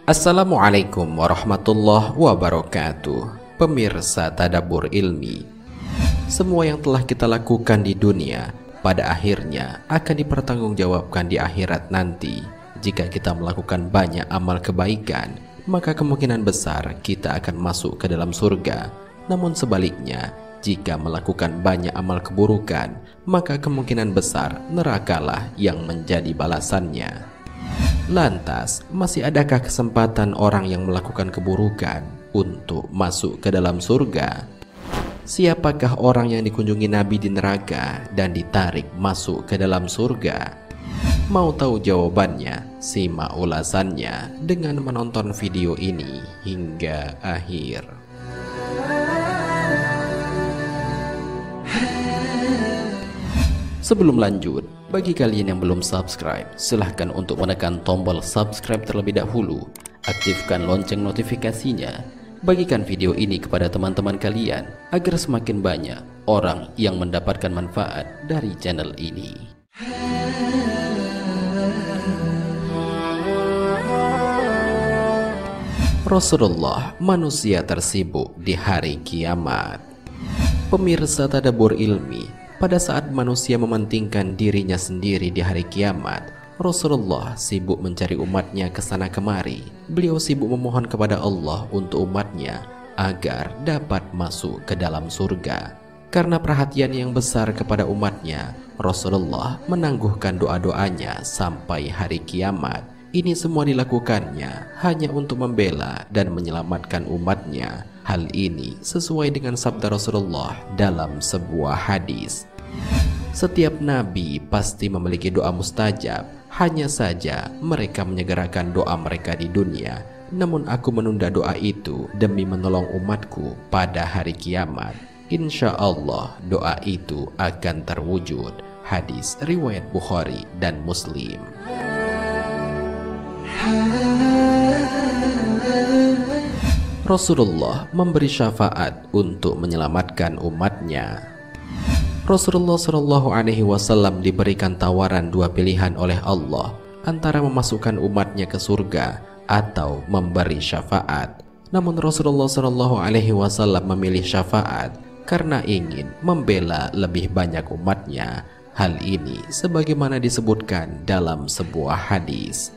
Assalamualaikum warahmatullahi wabarakatuh. Pemirsa Tadabbur Ilmi, semua yang telah kita lakukan di dunia pada akhirnya akan dipertanggungjawabkan di akhirat nanti. Jika kita melakukan banyak amal kebaikan, maka kemungkinan besar kita akan masuk ke dalam surga. Namun sebaliknya, jika melakukan banyak amal keburukan, maka kemungkinan besar nerakalah yang menjadi balasannya. Lantas, masih adakah kesempatan orang yang melakukan keburukan untuk masuk ke dalam surga? Siapakah orang yang dikunjungi Nabi di neraka dan ditarik masuk ke dalam surga? Mau tahu jawabannya? Simak ulasannya dengan menonton video ini hingga akhir. Sebelum lanjut, bagi kalian yang belum subscribe, silahkan untuk menekan tombol subscribe terlebih dahulu. Aktifkan lonceng notifikasinya. Bagikan video ini kepada teman-teman kalian agar semakin banyak orang yang mendapatkan manfaat dari channel ini. Rasulullah, manusia tersibuk di hari kiamat. Pemirsa Tadabbur Ilmi, pada saat manusia mementingkan dirinya sendiri di hari kiamat, Rasulullah sibuk mencari umatnya ke sana kemari. Beliau sibuk memohon kepada Allah untuk umatnya agar dapat masuk ke dalam surga. Karena perhatian yang besar kepada umatnya, Rasulullah menangguhkan doa-doanya sampai hari kiamat. Ini semua dilakukannya hanya untuk membela dan menyelamatkan umatnya. Hal ini sesuai dengan sabda Rasulullah dalam sebuah hadis. Setiap nabi pasti memiliki doa mustajab, hanya saja mereka menyegerakan doa mereka di dunia. Namun aku menunda doa itu demi menolong umatku pada hari kiamat. Insya Allah doa itu akan terwujud. Hadis riwayat Bukhari dan Muslim. Rasulullah memberi syafaat untuk menyelamatkan umatnya. Rasulullah Shallallahu Alaihi Wasallam diberikan tawaran dua pilihan oleh Allah antara memasukkan umatnya ke surga atau memberi syafaat. Namun Rasulullah Shallallahu Alaihi Wasallam memilih syafaat karena ingin membela lebih banyak umatnya. Hal ini sebagaimana disebutkan dalam sebuah hadis.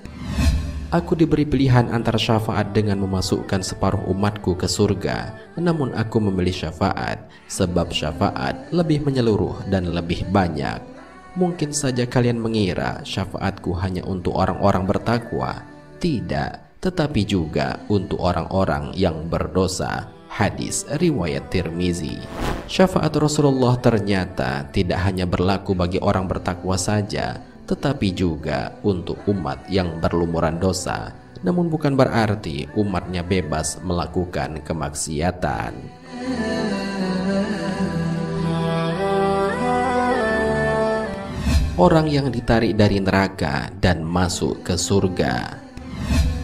Aku diberi pilihan antara syafaat dengan memasukkan separuh umatku ke surga. Namun aku memilih syafaat, sebab syafaat lebih menyeluruh dan lebih banyak. Mungkin saja kalian mengira syafaatku hanya untuk orang-orang bertakwa. Tidak, tetapi juga untuk orang-orang yang berdosa. Hadis riwayat Tirmizi. Syafaat Rasulullah ternyata tidak hanya berlaku bagi orang bertakwa saja, tetapi juga untuk umat yang berlumuran dosa. Namun bukan berarti umatnya bebas melakukan kemaksiatan. Orang yang ditarik dari neraka dan masuk ke surga.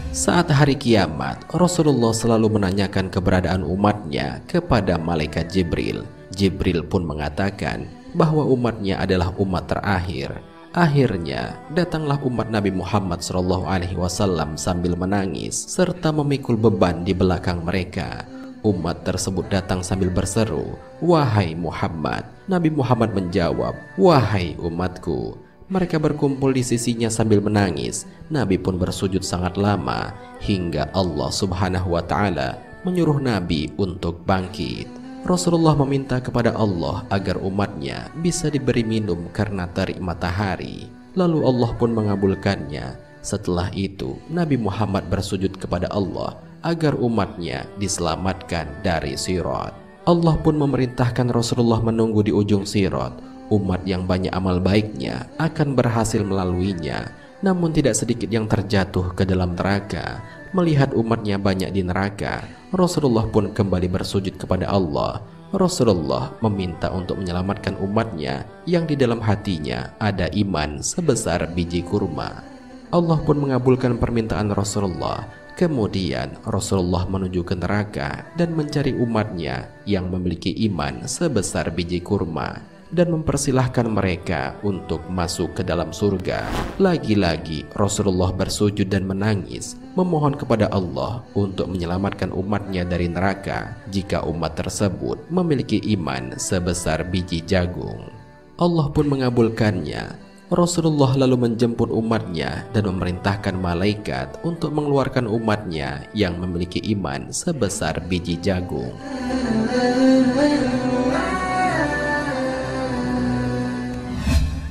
Saat hari kiamat, Rasulullah selalu menanyakan keberadaan umatnya kepada malaikat Jibril. Jibril pun mengatakan bahwa umatnya adalah umat terakhir. Akhirnya datanglah umat Nabi Muhammad SAW sambil menangis serta memikul beban di belakang mereka. Umat tersebut datang sambil berseru, "Wahai Muhammad." Nabi Muhammad menjawab, "Wahai umatku." Mereka berkumpul di sisinya sambil menangis. Nabi pun bersujud sangat lama hingga Allah Subhanahu wa Ta'ala menyuruh Nabi untuk bangkit. Rasulullah meminta kepada Allah agar umatnya bisa diberi minum karena terik matahari. Lalu Allah pun mengabulkannya. Setelah itu Nabi Muhammad bersujud kepada Allah agar umatnya diselamatkan dari Sirat. Allah pun memerintahkan Rasulullah menunggu di ujung Sirat. Umat yang banyak amal baiknya akan berhasil melaluinya. Namun tidak sedikit yang terjatuh ke dalam neraka. Melihat umatnya banyak di neraka, Rasulullah pun kembali bersujud kepada Allah. Rasulullah meminta untuk menyelamatkan umatnya yang di dalam hatinya ada iman sebesar biji kurma. Allah pun mengabulkan permintaan Rasulullah. Kemudian Rasulullah menuju ke neraka dan mencari umatnya yang memiliki iman sebesar biji kurma. dan mempersilahkan mereka untuk masuk ke dalam surga. Lagi-lagi Rasulullah bersujud dan menangis, memohon kepada Allah untuk menyelamatkan umatnya dari neraka jika umat tersebut memiliki iman sebesar biji jagung. Allah pun mengabulkannya. Rasulullah lalu menjemput umatnya dan memerintahkan malaikat untuk mengeluarkan umatnya yang memiliki iman sebesar biji jagung.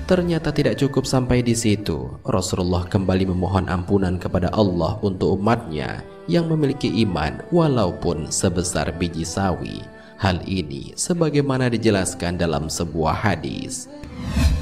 Ternyata tidak cukup sampai di situ. Rasulullah kembali memohon ampunan kepada Allah untuk umatnya yang memiliki iman walaupun sebesar biji sawi. Hal ini sebagaimana dijelaskan dalam sebuah hadis.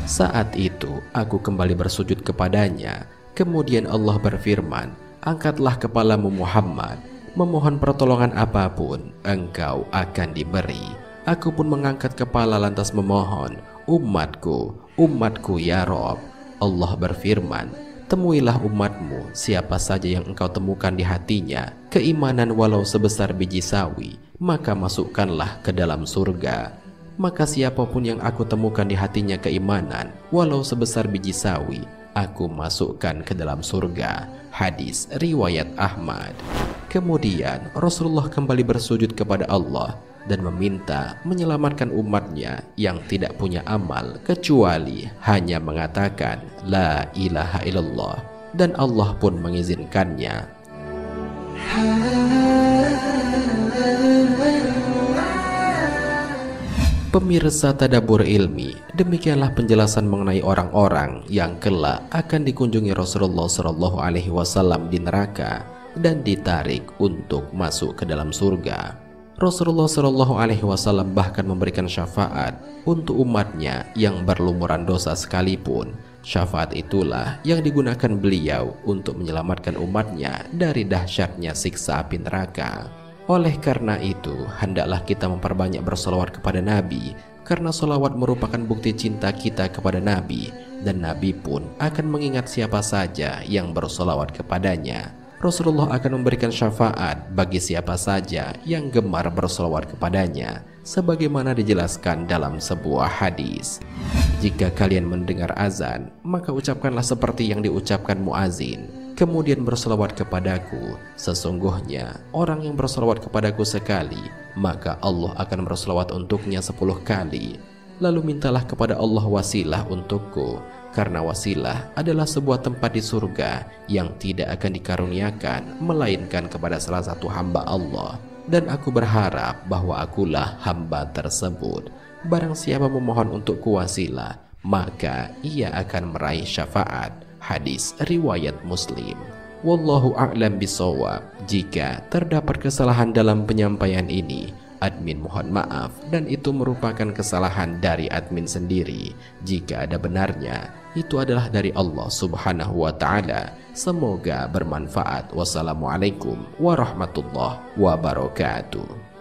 Saat itu aku kembali bersujud kepadanya. Kemudian Allah berfirman, "Angkatlah kepalamu Muhammad, memohon pertolongan apapun engkau akan diberi." Aku pun mengangkat kepala lantas memohon, "Umatku, umatku ya Rob." Allah berfirman, "Temuilah umatmu, siapa saja yang engkau temukan di hatinya keimanan walau sebesar biji sawi, maka masukkanlah ke dalam surga. Maka siapapun yang aku temukan di hatinya keimanan walau sebesar biji sawi, aku masukkan ke dalam surga." Hadis riwayat Ahmad. Kemudian Rasulullah kembali bersujud kepada Allah dan meminta menyelamatkan umatnya yang tidak punya amal kecuali hanya mengatakan la ilaha illallah, dan Allah pun mengizinkannya. Pemirsa Tadabbur Ilmi, demikianlah penjelasan mengenai orang-orang yang kelak akan dikunjungi Rasulullah SAW di neraka dan ditarik untuk masuk ke dalam surga. Rasulullah SAW bahkan memberikan syafaat untuk umatnya yang berlumuran dosa sekalipun. Syafaat itulah yang digunakan beliau untuk menyelamatkan umatnya dari dahsyatnya siksa api neraka. Oleh karena itu, hendaklah kita memperbanyak bersolawat kepada Nabi, karena solawat merupakan bukti cinta kita kepada Nabi, dan Nabi pun akan mengingat siapa saja yang bersolawat kepadanya. Rasulullah akan memberikan syafaat bagi siapa saja yang gemar bersolawat kepadanya, sebagaimana dijelaskan dalam sebuah hadis. Jika kalian mendengar azan, maka ucapkanlah seperti yang diucapkan muazin, kemudian bersolawat kepadaku. Sesungguhnya orang yang bersolawat kepadaku sekali, maka Allah akan bersolawat untuknya 10 kali. Lalu mintalah kepada Allah wasilah untukku, karena wasilah adalah sebuah tempat di surga yang tidak akan dikaruniakan melainkan kepada salah satu hamba Allah, dan aku berharap bahwa akulah hamba tersebut. Barang siapa memohon untukku wasilah, maka ia akan meraih syafaat. Hadis riwayat Muslim. Wallahu a'lam bishawab. Jika terdapat kesalahan dalam penyampaian ini, admin mohon maaf, dan itu merupakan kesalahan dari admin sendiri. Jika ada benarnya, itu adalah dari Allah Subhanahu wa ta'ala. Semoga bermanfaat. Wassalamualaikum warahmatullahi wabarakatuh.